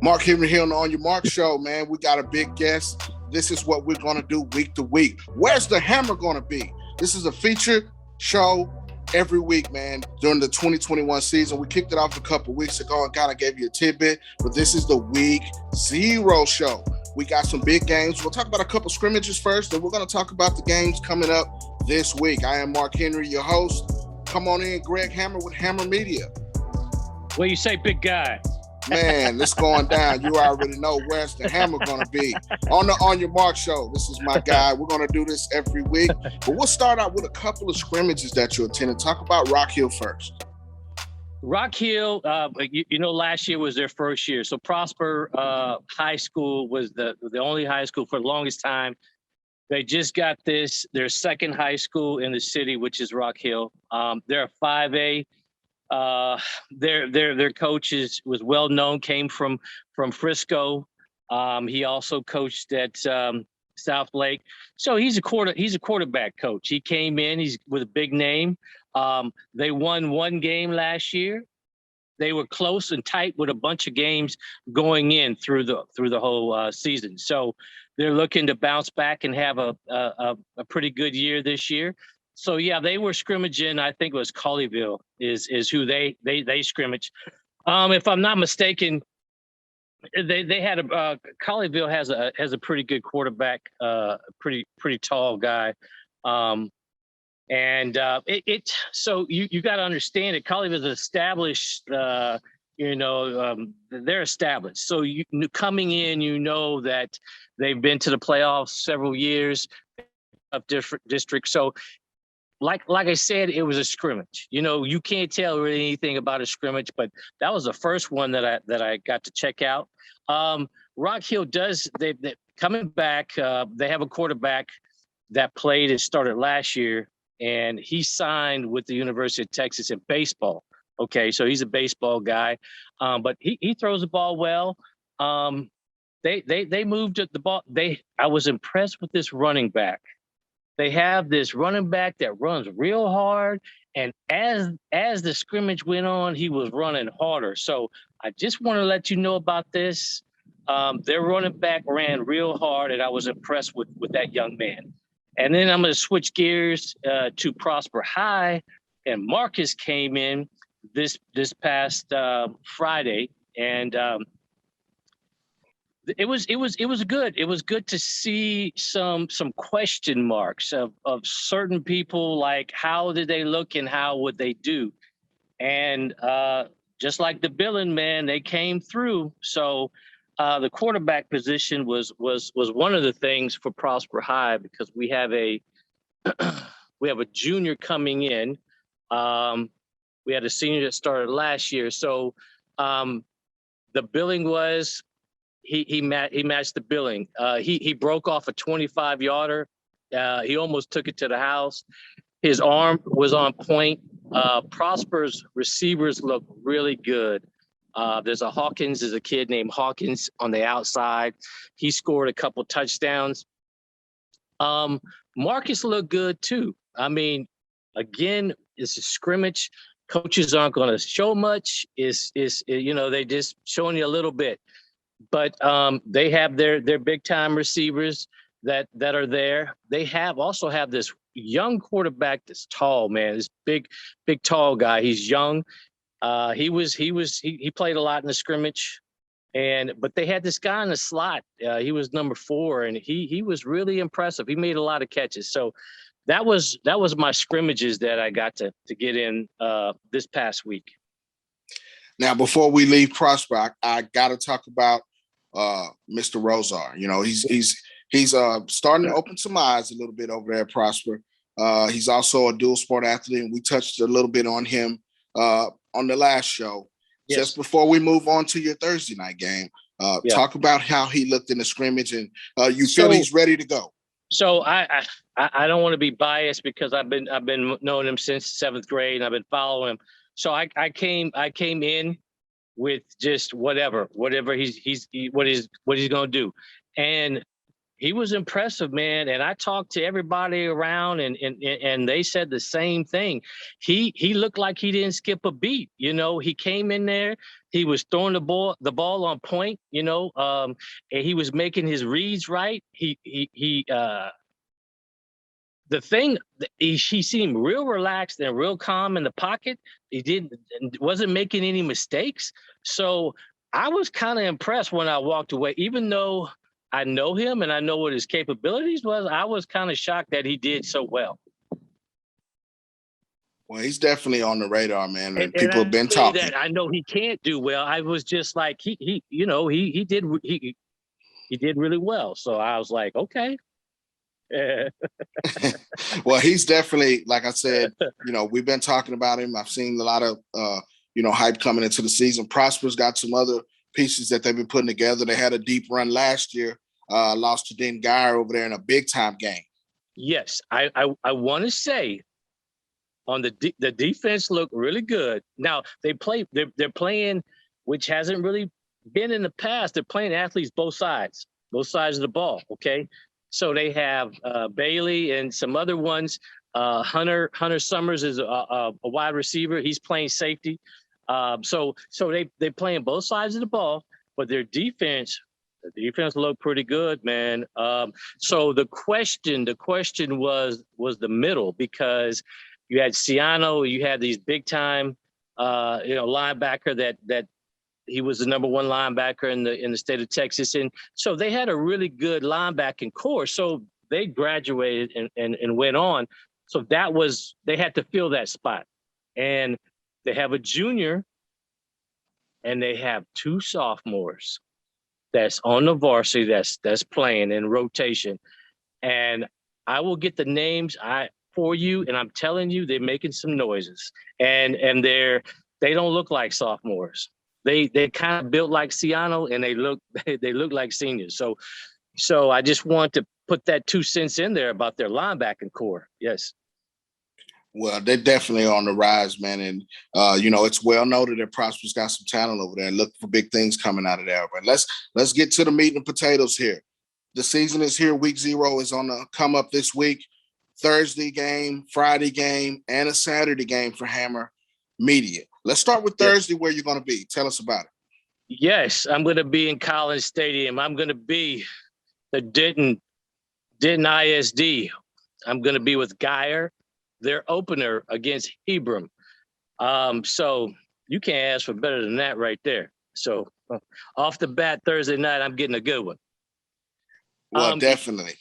Marc here on the OYMRC Show, man. We got a big guest. This is what we're going to do week to week. Where's the hammer going to be? This is a feature show every week, man, during the 2021 season. We kicked it off a couple weeks ago and kind of gave you a tidbit, but this is the week 0 show. We got some big games. We'll talk about a couple scrimmages first, and we're going to talk about the games coming up this week. I am Marc Henry, your host. Come on in, Greg Hammer with Hammer Media. What you say, big guy? Man, it's going down. You already know where's the hammer going to be. On the OYMRC Show, this is my guy. We're going to do this every week. But we'll start out with a couple of scrimmages that you attended. Talk about Rock Hill first. Rock Hill, last year was their first year. So Prosper High School was the only high school for the longest time. They just got their second high school in the city, which is Rock Hill. They're a 5A. Their coach was well known, came from Frisco. He also coached at South Lake. So he's a quarterback coach. He came in, he's with a big name. They won one game last year. They were close and tight with a bunch of games going in through the whole season. So they're looking to bounce back and have a pretty good year this year. So yeah, they were scrimmaging. I think it was Colleyville is who they scrimmage. If I'm not mistaken, they had Colleyville has a pretty good quarterback, pretty tall guy, so you got to understand it. Colleyville is established. They're established. So coming in, that they've been to the playoffs several years of different districts. So. Like I said, it was a scrimmage. You can't tell really anything about a scrimmage, but that was the first one that I got to check out. Rock Hill they coming back. They have a quarterback that played and started last year, and he signed with the University of Texas in baseball. Okay, so he's a baseball guy, but he throws the ball well. They moved the ball. I was impressed with this running back. They have this running back that runs real hard, and as the scrimmage went on, he was running harder. So I just want to let you know about this. Their running back ran real hard, and I was impressed with that young man. And then I'm going to switch gears to Prosper High, and Marcus came in this past Friday, and it was good. It was good to see some question marks of certain people, like how did they look and how would they do, and just like the billing, man, they came through. So the quarterback position was one of the things for Prosper High, because we have a junior coming in. We had a senior that started last year, so the billing was. He matched the billing. He broke off a 25-yarder. He almost took it to the house. His arm was on point. Prosper's receivers look really good. There's a kid named Hawkins on the outside. He scored a couple touchdowns. Marcus looked good too. I mean, again, it's a scrimmage. Coaches aren't going to show much. They just showing you a little bit. But they have their big time receivers that are there. They also have this young quarterback that's tall, man. This big tall guy. He's young. He played a lot in the scrimmage, but they had this guy in the slot. He was number 4, and he was really impressive. He made a lot of catches. So that was my scrimmages that I got to get in this past week. Now, before we leave Prosper, I got to talk about Mr. Rosar. He's starting to open some eyes a little bit over there at Prosper. He's also a dual sport athlete, and we touched a little bit on him on the last show. Yes. Just before we move on to your Thursday night game, talk about how he looked in the scrimmage, and you feel he's ready to go. So I don't want to be biased, because I've been knowing him since 7th grade, and I've been following him. So I came in with just whatever he's going to do. And he was impressive, man. And I talked to everybody around, and they said the same thing. He looked like he didn't skip a beat. You know, he came in there, he was throwing the ball on point. You know, and he was making his reads right. The thing, he seemed real relaxed and real calm in the pocket. He wasn't making any mistakes. So I was kind of impressed when I walked away, even though I know him and I know what his capabilities was. I was kind of shocked that he did so well. Well, he's definitely on the radar, man. And people have been talking. That I know he can't do well. I was just like, he did really well. So I was like, okay. Well, he's definitely, like I said, you know, we've been talking about him. I've seen a lot of, hype coming into the season. Prosper's got some other pieces that they've been putting together. They had a deep run last year, lost to Denton over there in a big time game. Yes, I want to say on the defense looked really good. Now they're playing, which hasn't really been in the past. They're playing athletes both sides of the ball. Okay. So they have Bailey and some other ones. Hunter Summers is a wide receiver. He's playing safety. So they playing both sides of the ball, but the defense looked pretty good, man. So the question was the middle, because you had Ciano, you had these big time, linebacker that he was the number one linebacker in the state of Texas. And so they had a really good linebacking core. So they graduated and went on. So they had to fill that spot. And they have a junior and they have two sophomores that's on the varsity that's playing in rotation. And I will get the names for you, and I'm telling you, they're making some noises. And they don't look like sophomores. They kind of built like Ciano, and they look like seniors. So I just want to put that 2 cents in there about their linebacking core. Yes. Well, they're definitely on the rise, man. And, it's well noted that Prosper's got some talent over there and look for big things coming out of there. But let's get to the meat and potatoes here. The season is here. Week 0 is on the come up this week. Thursday game, Friday game, and a Saturday game for Hammer Media. Let's start with Thursday, where you're going to be. Tell us about it. Yes, I'm going to be in Collins Stadium. I'm going to be the Denton ISD. I'm going to be with Geyer, their opener against Hebron. So you can't ask for better than that right there. So off the bat Thursday night, I'm getting a good one. Well, definitely.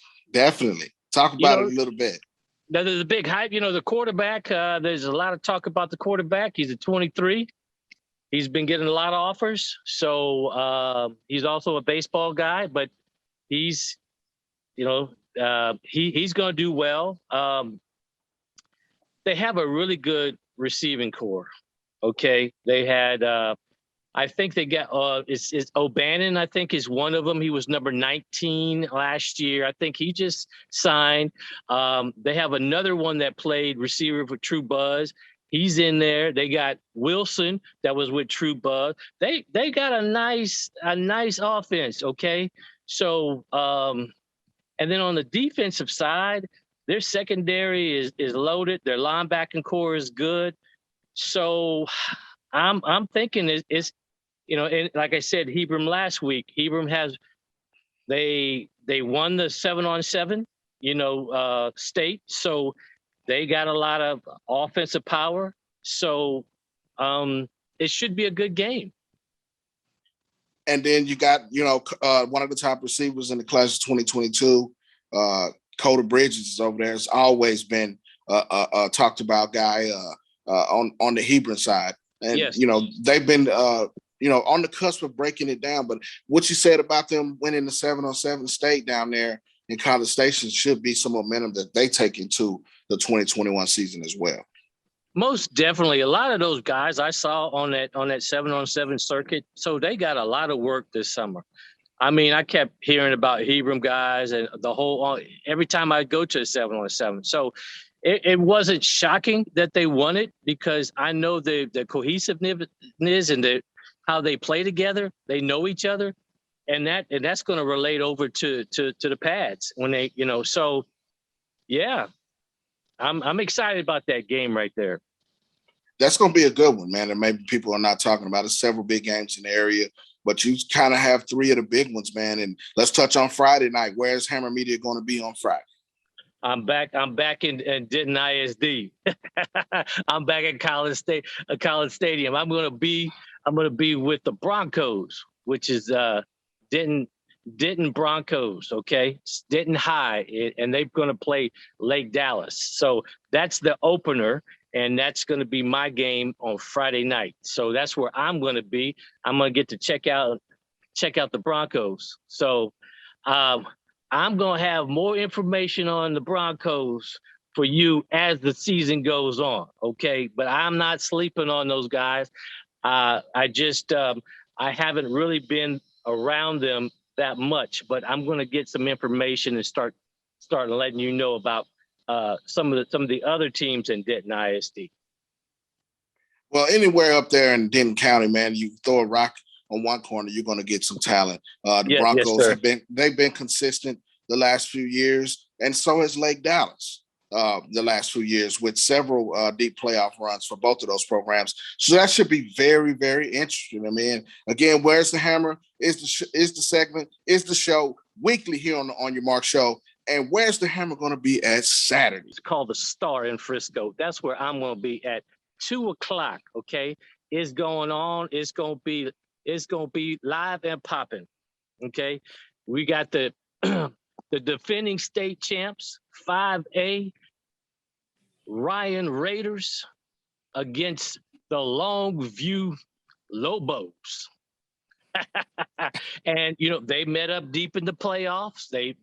Talk about it a little bit. Now, there's a big hype. The quarterback, there's a lot of talk about the quarterback. He's a 23. He's been getting a lot of offers. So he's also a baseball guy, but he's going to do well. They have a really good receiving core. Okay. They had, I think they got, it's O'Bannon, I think, is one of them. He was number 19 last year. I think he just signed. They have another one that played receiver for True Buzz. He's in there. They got Wilson that was with True Buzz. They got a nice offense. Okay. So, and then on the defensive side, their secondary is loaded. Their linebacking core is good. So I'm thinking it's and like I said, Hebron last week, Hebron they won the 7-on-7, state. So they got a lot of offensive power. So it should be a good game. And then you got, one of the top receivers in the class of 2022, Coda Bridges is over there. It's always been a talked about guy on the Hebron side. And, yes. They've been, on the cusp of breaking it down. But what you said about them winning the 7-on-7 state down there in College Station should be some momentum that they take into the 2021 season as well. Most definitely. A lot of those guys I saw on that 7-on-7 circuit, so they got a lot of work this summer. I mean, I kept hearing about Hebron guys and every time I go to a 7-on-7. So it wasn't shocking that they won it, because I know the cohesiveness and how they play together. They know each other. and that's going to relate over to the pads when they, so yeah, I'm excited about that game right there. That's going to be a good one, man. And maybe people are not talking about it. Several big games in the area, but you kind of have three of the big ones, man. And let's touch on Friday night. Where's Hammer Media going to be on Friday? I'm back in Denton ISD. I'm back at College Stadium. I'm gonna be with the Broncos, which is Denton Broncos. Okay, it's Denton High, and they're gonna play Lake Dallas. So that's the opener, and that's gonna be my game on Friday night. So that's where I'm gonna be. I'm gonna get to check out the Broncos. So. I'm going to have more information on the Broncos for you as the season goes on, okay? But I'm not sleeping on those guys. I haven't really been around them that much, but I'm going to get some information and start letting you know about some of the other teams in Denton ISD. Well, anywhere up there in Denton County, man, you throw a rock on one corner, you're going to get some talent. The Broncos they've been consistent the last few years, and so has Lake Dallas the last few years with several deep playoff runs for both of those programs. So that should be very, very interesting. I mean, again, Where's the Hammer is the segment, is the show weekly here on your Marc Show. And Where's the Hammer going to be at Saturday? It's called the Star in Frisco. That's where I'm going to be at 2:00. Okay, it's going on. It's going to be live and popping. Okay, we got the the defending state champs, 5A Ryan Raiders against the Longview Lobos. And they met up deep in the playoffs. The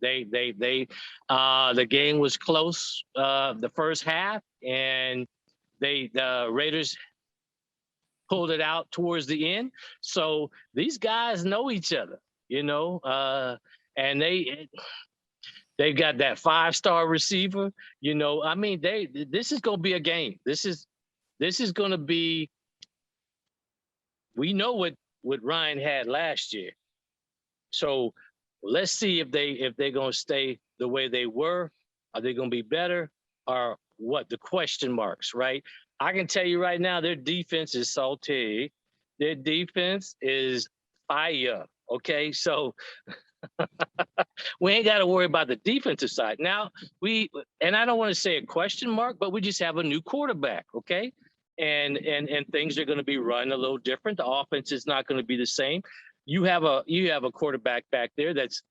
game was close the first half, and the Raiders pulled it out towards the end. So these guys know each other, and they've got that 5-star receiver. I mean, this is going to be a game. This is going to be. We know what Ryan had last year, so let's see if they're going to stay the way they were. Are they going to be better, or what? The question marks, right? I can tell you right now, their defense is salty. Their defense is fire. Okay, so we ain't got to worry about the defensive side. Now, and I don't want to say a question mark, but we just have a new quarterback, okay? And things are going to be run a little different. The offense is not going to be the same. You have a quarterback back there that's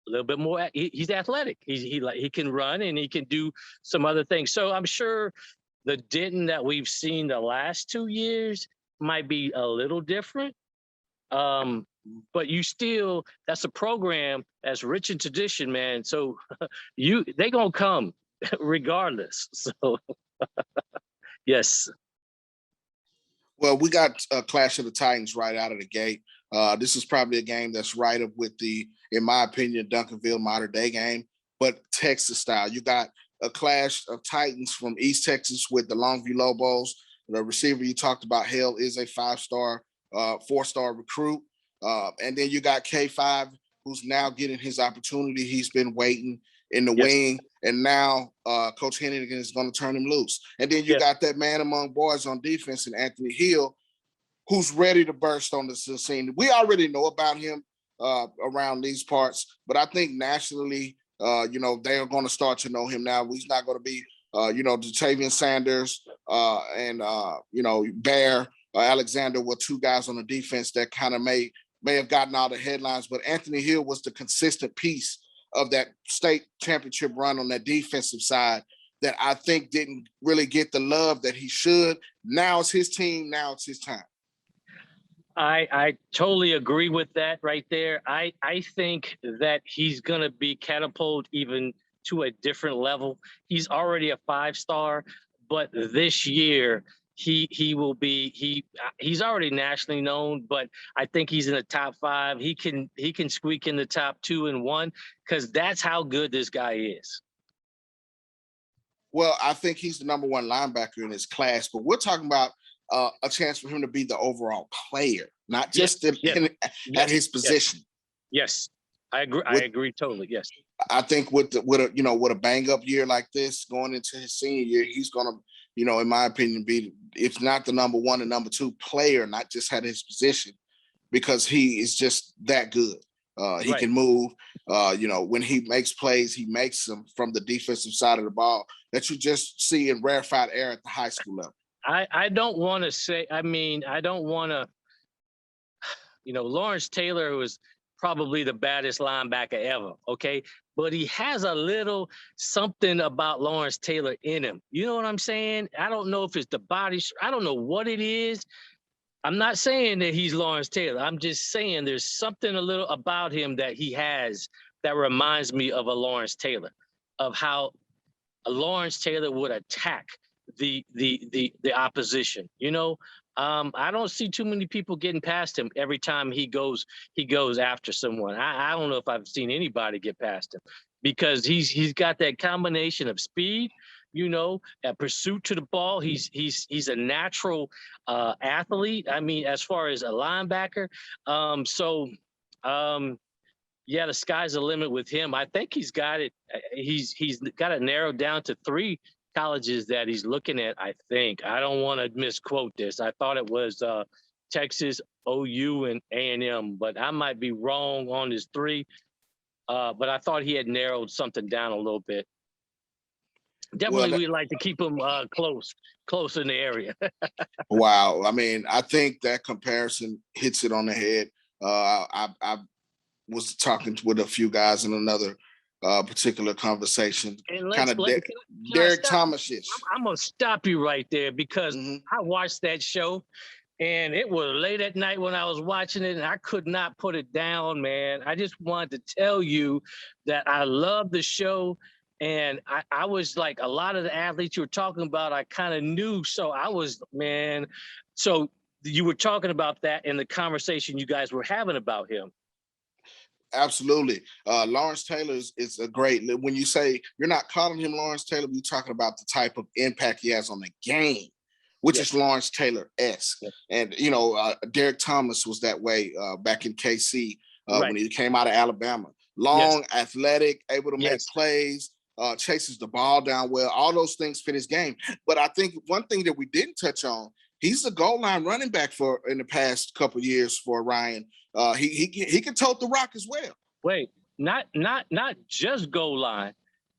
a little bit more. He's athletic. He can run and he can do some other things. So I'm sure the Denton that we've seen the last 2 years might be a little different. But that's a program that's rich in tradition, man. So they gonna come regardless. So yes. Well, we got a Clash of the Titans right out of the gate. This is probably a game that's right up with in my opinion, Duncanville modern day game, but Texas style. You got a clash of Titans from East Texas with the Longview Lobos. The receiver you talked about, Hale, is a 5-star, 4-star recruit. And then you got K5, who's now getting his opportunity. He's been waiting in the wing, and now Coach Hennigan is going to turn him loose. And then you got that man among boys on defense in Anthony Hill, who's ready to burst on the scene. We already know about him around these parts, but I think nationally, they are going to start to know him now. He's not going to be, Jatavian Sanders and Bear Alexander were two guys on the defense that kind of may have gotten all the headlines, but Anthony Hill was the consistent piece of that state championship run on that defensive side that I think didn't really get the love that he should. Now it's his team. Now it's his time. I totally agree with that right there. I think that he's going to be catapulted even to a different level. He's already a 5-star, but this year he will be he's already nationally known, but I think he's in the top 5. He can squeak in the top 2 and 1 because that's how good this guy is. Well, I think he's the number 1 linebacker in his class, but we're talking about a chance for him to be the overall player, not just at his position. Yes, I agree. I agree totally. Yes. I think with a bang up year like this going into his senior year, he's gonna, in my opinion, be, if not the number one and number two player, not just at his position, because he is just that good. He can move. When he makes plays, he makes them from the defensive side of the ball that you just see in rarefied air at the high school level. I don't want to say. I mean, I don't want to. Lawrence Taylor was probably the baddest linebacker ever, okay? But he has a little something about Lawrence Taylor in him. You know what I'm saying? I don't know if it's the body. I don't know what it is. I'm not saying that he's Lawrence Taylor. I'm just saying there's something a little about him that he has that reminds me of a Lawrence Taylor, of how a Lawrence Taylor would attack the opposition. I don't see too many people getting past him every time he goes after someone. I don't know if I've seen anybody get past him, because he's got that combination of speed, a pursuit to the ball. He's a natural athlete. I mean, as far as a linebacker. Yeah, the sky's the limit with him. I think he's got it. He's got it narrowed down to 3 colleges that he's looking at. I think, I don't want to misquote this. I thought it was Texas, OU, and A&M, but I might be wrong on his 3. But I thought he had narrowed something down a little bit. Definitely, we'd like to keep him close in the area. Wow. I mean, I think that comparison hits it on the head. I was talking with a few guys in another particular conversation. Kind of Derek Thomas-ish. I'm going to stop you right there, because I watched that show, and it was late at night when I was watching it, and I could not put it down, man. I just wanted to tell you that I love the show. And I was like, a lot of the athletes you were talking about, I kind of knew. So I was, man. So you were talking about that in the conversation you guys were having about him. Absolutely. Lawrence Taylor is a great, when you say you're not calling him Lawrence Taylor, you're talking about the type of impact he has on the game, which is Lawrence Taylor-esque. Yes. And, Derek Thomas was that way back in KC when he came out of Alabama. Long, athletic, able to make plays. Chases the ball down well. All those things fit his game. But I think one thing that we didn't touch on, he's the goal line running back in the past couple of years for Ryan. He can tote the rock as well. Wait, not just goal line.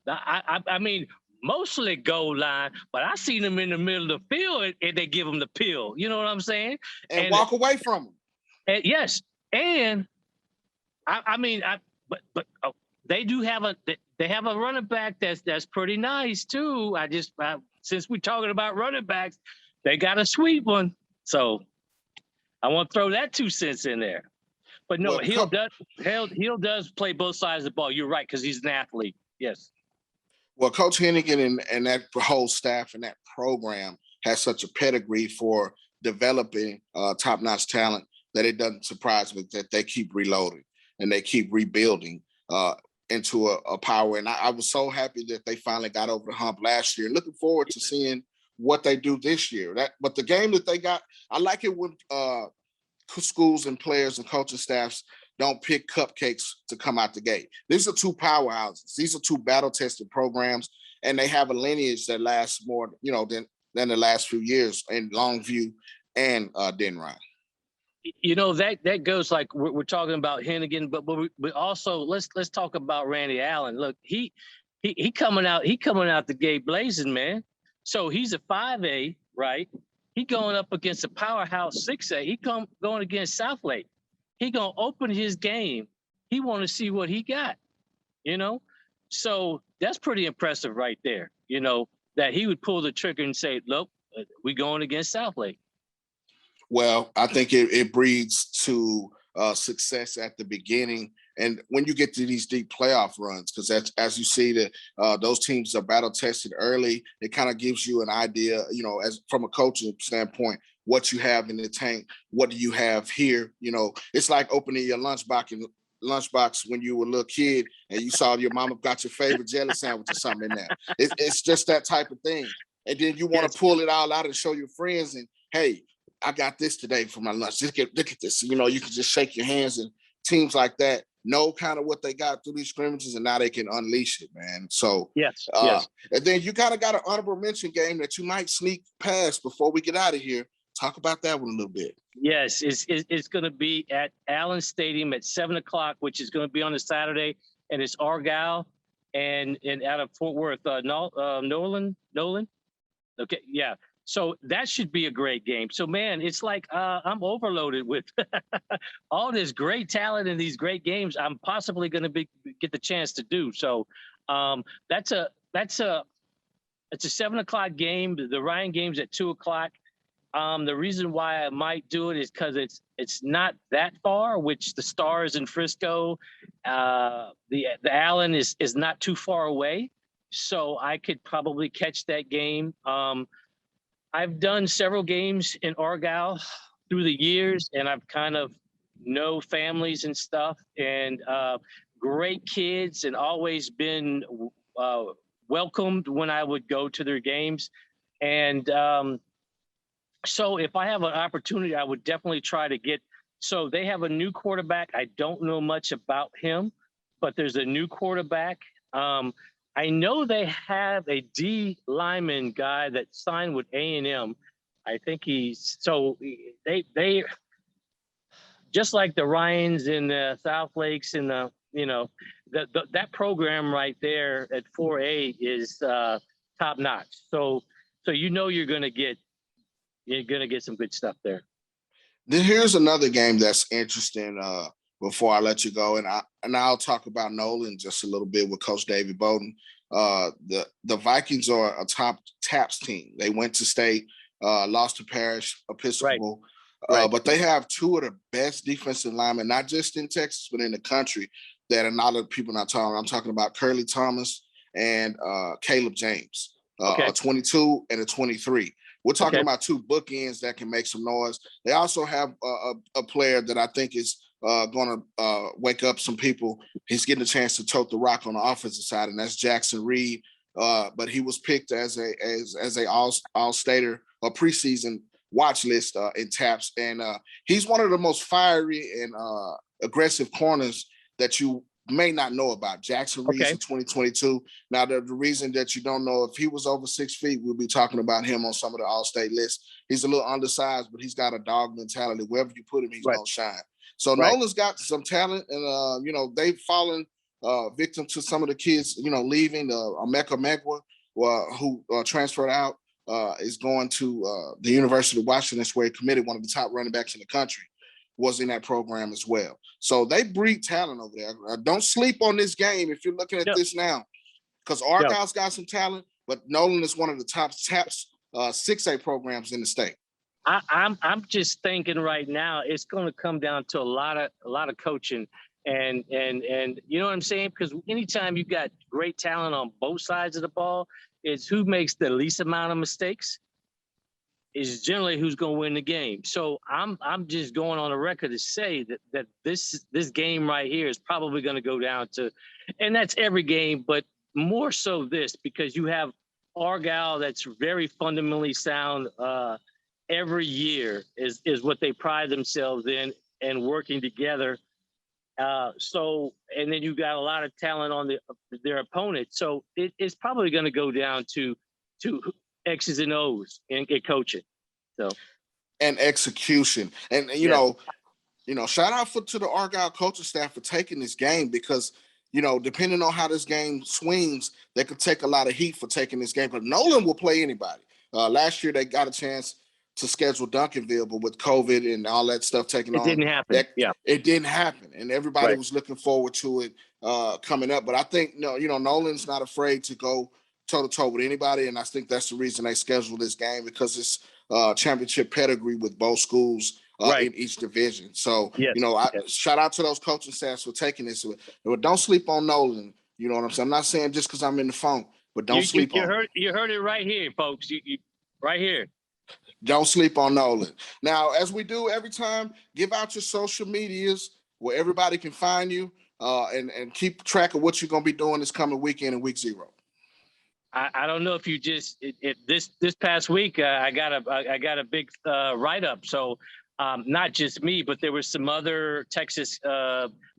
I mean, mostly goal line, but I seen him in the middle of the field and they give him the pill. You know what I'm saying? And walk away from him. And yes, and but they do have they have a running back that's pretty nice too. Since we're talking about running backs, they got a sweet one. So I want to throw that 2 cents in there. But no, Hill does play both sides of the ball. You're right, because he's an athlete. Yes. Well, Coach Hennigan and that whole staff and that program has such a pedigree for developing top-notch talent that it doesn't surprise me that they keep reloading and they keep rebuilding into a power. And I was so happy that they finally got over the hump last year. Looking forward to seeing what they do this year. But the game that they got, I like it when schools and players and coaching staffs don't pick cupcakes to come out the gate. These are 2 powerhouses. These are 2 battle-tested programs, and they have a lineage that lasts more, than the last few years in Longview and Denton. That goes like we're talking about Hennigan, but we also let's talk about Randy Allen. Look, he coming out the gate blazing, man. So he's a 5A, right? He going up against a powerhouse 6A. He going against Southlake. He gonna open his game. He want to see what he got, So that's pretty impressive right there, that he would pull the trigger and say, look, we going against Southlake. Well, I think it breeds to success at the beginning. And when you get to these deep playoff runs, because as you see that those teams are battle tested early, it kind of gives you an idea, as from a coaching standpoint, what you have in the tank, what do you have here? It's like opening your lunchbox when you were a little kid and you saw your mama got your favorite jelly sandwich or something in there. It's just that type of thing. And then you want to pull it all out and show your friends and, hey, I got this today for my lunch. Look at this. You can just shake your hands, and teams like that know kind of what they got through these scrimmages, and now they can unleash it, man. So yes. And then you kind of got an honorable mention game that you might sneak past before we get out of here. Talk about that one a little bit. Yes, it's going to be at Allen Stadium at 7:00, which is going to be on a Saturday, and it's Argyle and out of Fort Worth, Nolan. Okay, yeah. So that should be a great game. So man, it's like I'm overloaded with all this great talent in these great games. I'm possibly going to get the chance to do. So it's a 7:00 game. The Ryan game's at 2:00. The reason why I might do it is because it's not that far, which the Stars in Frisco, the Allen is not too far away, so I could probably catch that game. I've done several games in Argyle through the years, and I've kind of know families and stuff, and great kids, and always been welcomed when I would go to their games, and so if I have an opportunity, I would definitely try to get. So they have a new quarterback. I don't know much about him, but there's a new quarterback. I know they have a D lineman guy that signed with A&M. I think they just like the Ryans and the South Lakes and that program right there at 4A is top notch. So you're gonna get some good stuff there. Then here's another game that's interesting. Before I let you go, and I'll talk about Nolan just a little bit with Coach David Bowden. The Vikings are a top TAPS team. They went to state, lost to Parish Episcopal, Right. But they have two of the best defensive linemen, not just in Texas, but in the country, that a lot of people not talking. I'm talking about Curly Thomas and Caleb James, a 22 and a 23. We're talking about two bookends that can make some noise. They also have a player that I think is going to wake up some people. He's getting a chance to tote the rock on the offensive side, and that's Jackson Reed. But he was picked as a all-stater or preseason watch list in TAPS, and he's one of the most fiery and aggressive corners that you may not know about. Jackson Reed in 2022. Now, the reason that you don't know, if he was over 6 feet, we'll be talking about him on some of the all-state lists. He's a little undersized, but he's got a dog mentality. Wherever you put him, he's going to shine. So Nolan's got some talent, and, they've fallen victim to some of the kids, leaving. Emeka Megwa, who transferred out, is going to the University of Washington, where he committed, one of the top running backs in the country, was in that program as well. So they breed talent over there. Don't sleep on this game if you're looking at this now, because Argyle's got some talent, but Nolan is one of the top TAPS 6A programs in the state. I'm just thinking right now it's going to come down to a lot of coaching and you know what I'm saying? Because anytime you got great talent on both sides of the ball, it's who makes the least amount of mistakes is generally who's going to win the game. So I'm just going on the record to say that this game right here is probably going to go down to, and that's every game, but more so this, because you have Argyle that's very fundamentally sound every year is what they pride themselves in and working together. So, and then you got a lot of talent on their opponent. So it's probably going to go down to X's and O's in coaching. So, and execution. And, shout out to the Argyle coaching staff for taking this game, because, depending on how this game swings, they could take a lot of heat for taking this game. But Nolan will play anybody. Last year, they got a chance to schedule Duncanville, but with COVID and all that stuff taking on, it didn't happen. It didn't happen, and everybody was looking forward to it coming up. But I think Nolan's not afraid to go toe-to-toe with anybody, and I think that's the reason they scheduled this game, because it's championship pedigree with both schools in each division. So shout out to those coaching staffs for taking this. But don't sleep on Nolan. You know what I'm saying? I'm not saying just because I'm in the phone, but don't sleep on. You heard it right here, folks. You right here. Don't sleep on Nolan. Now, as we do every time, give out your social medias where everybody can find you, and keep track of what you're going to be doing this coming weekend in week 0. I don't know if you just this past week I got a big write up. So not just me, but there were some other Texas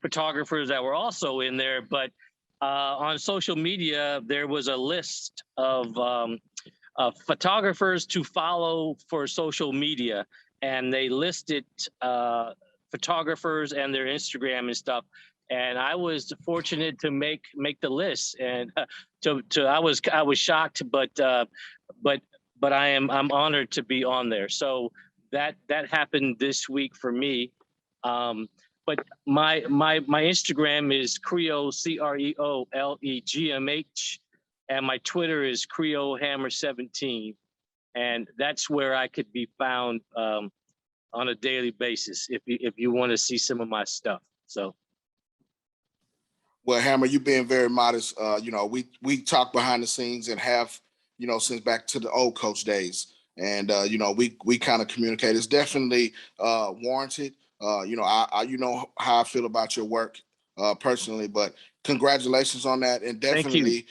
photographers that were also in there. But on social media, there was a list of photographers to follow for social media, and they listed photographers and their Instagram and stuff. And I was fortunate to make the list, and I was shocked, but I'm honored to be on there. So that happened this week for me. But my Instagram is Creo, CREOLEGMH, and my Twitter is Creo Hammer 17, and that's where I could be found on a daily basis if you want to see some of my stuff. So. Well, Hammer, you've been very modest. We talk behind the scenes and have, since back to the old coach days. And, we kind of communicate. It's definitely warranted. You know how I feel about your work personally, but congratulations on that. And definitely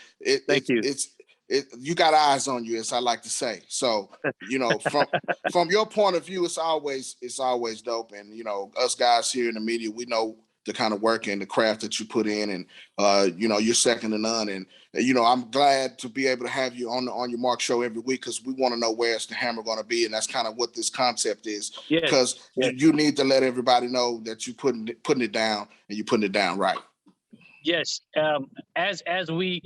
you got eyes on you, as I like to say. So, from your point of view, it's always dope. And, us guys here in the media, we know the kind of work and the craft that you put in, and you're second to none. And I'm glad to be able to have you on your Marc show every week, because we want to know where's the Hammer going to be, and that's kind of what this concept is. Because you need to let everybody know that you putting it down, and you putting it down right. Yes, as we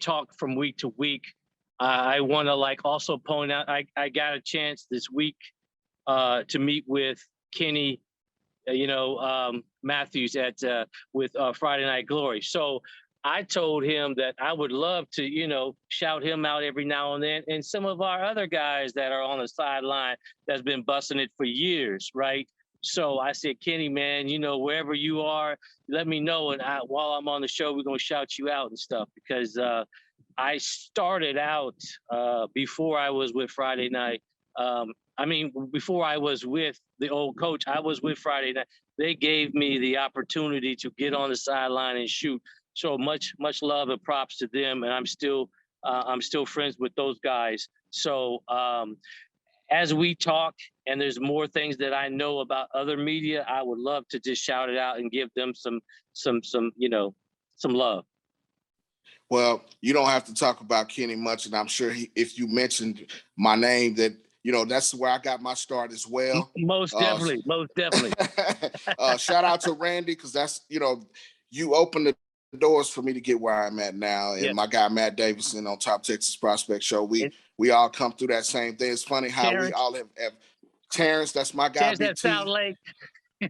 talk from week to week, I want to also point out I got a chance this week to meet with Kenny Matthews with Friday Night Glory. So I told him that I would love to, shout him out every now and then, and some of our other guys that are on the sideline that's been busting it for years, right? So I said, Kenny, man, wherever you are, let me know, and while I'm on the show, we're gonna shout you out and stuff, because I started out before I was with Friday Night. Before I was with the old coach, I was with Friday Night. They gave me the opportunity to get on the sideline and shoot. So much love and props to them. And I'm still friends with those guys. So as we talk, and there's more things that I know about other media, I would love to just shout it out and give them some love. Well, you don't have to talk about Kenny much, and I'm sure if you mentioned my name, that that's where I got my start as well. Most definitely. Shout out to Randy, because that's you opened the doors for me to get where I'm at now, and my guy Matt Davison on Top Texas Prospect Show. We all come through that same thing. It's funny how Terrence. We all have Terrence. That's my guy. Terrence at South Lake.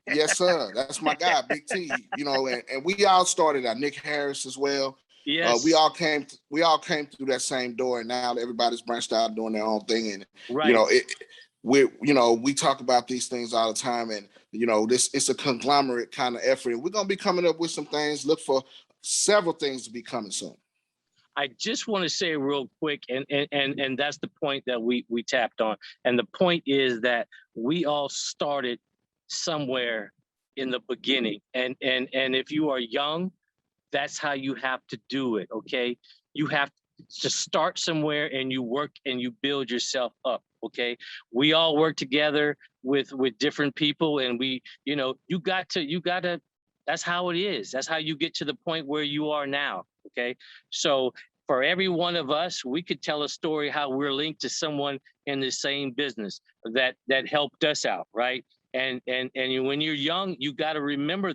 Yes, sir. That's my guy, Big T. And we all started at Nick Harris as well. Yes. We all came through that same door, and now everybody's branched out doing their own thing. And we talk about these things all the time, and it's a conglomerate kind of effort. And we're gonna be coming up with some things. Look for several things to be coming soon. I just want to say real quick, and that's the point that we tapped on. And the point is that we all started somewhere in the beginning. And if you are young, that's how you have to do it, okay? You have to start somewhere, and you work and you build yourself up, okay? We all work together with different people, and you got to, that's how it is. That's how you get to the point where you are now, okay? So for every one of us, we could tell a story how we're linked to someone in the same business that helped us out, right? And when you're young, you got to remember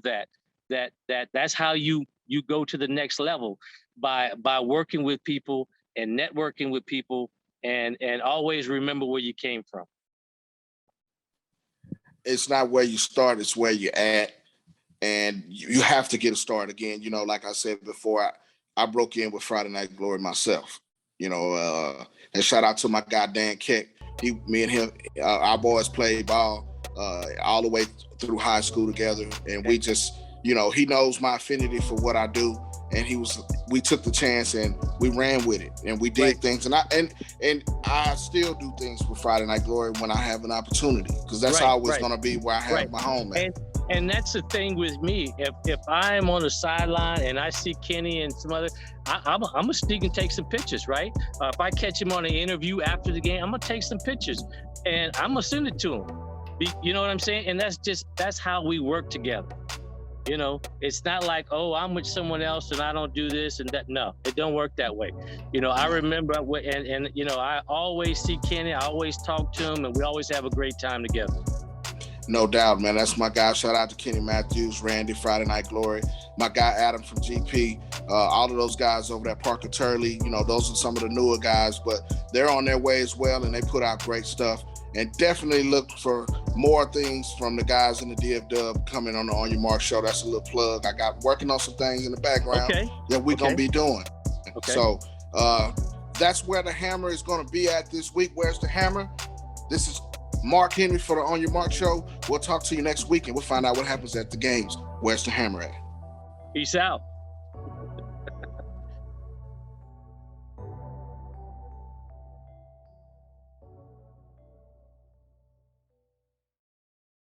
that's how you go to the next level, by working with people and networking with people, and always remember where you came from. It's not where you start, it's where you're at. And you have to get a start again. Like I said before, I broke in with Friday Night Glory myself. And shout out to my guy Dan Keck. Me and him, our boys played ball all the way through high school together, and we just, he knows my affinity for what I do, and we took the chance and we ran with it, and we did things, and I still do things with Friday Night Glory when I have an opportunity, because that's always going to be where I have my home at. And that's the thing with me. If I'm on the sideline and I see Kenny and some other, I'm gonna sneak and take some pictures, right? If I catch him on an interview after the game, I'm gonna take some pictures and I'm gonna send it to him. You know what I'm saying? And that's how we work together. You know, it's not like, oh, I'm with someone else and I don't do this and that. No, it don't work that way. You know, I remember, and you know, I always see Kenny, I always talk to him, and we always have a great time together. No doubt, man. That's my guy. Shout out to Kenny Matthews, Randy, Friday Night Glory, my guy Adam from GP, all of those guys over there, Parker Turley. You know, those are some of the newer guys, but they're on their way as well, and they put out great stuff. And definitely look for more things from the guys in the DF Dub coming on the On Your Mark show. That's a little plug. I got working on some things in the background that we're going to be doing. Okay. So that's where the hammer is going to be at this week. Where's the hammer? This is Mark Henry for the On Your Mark show. We'll talk to you next week and we'll find out what happens at the games. Where's the hammer at? Peace out.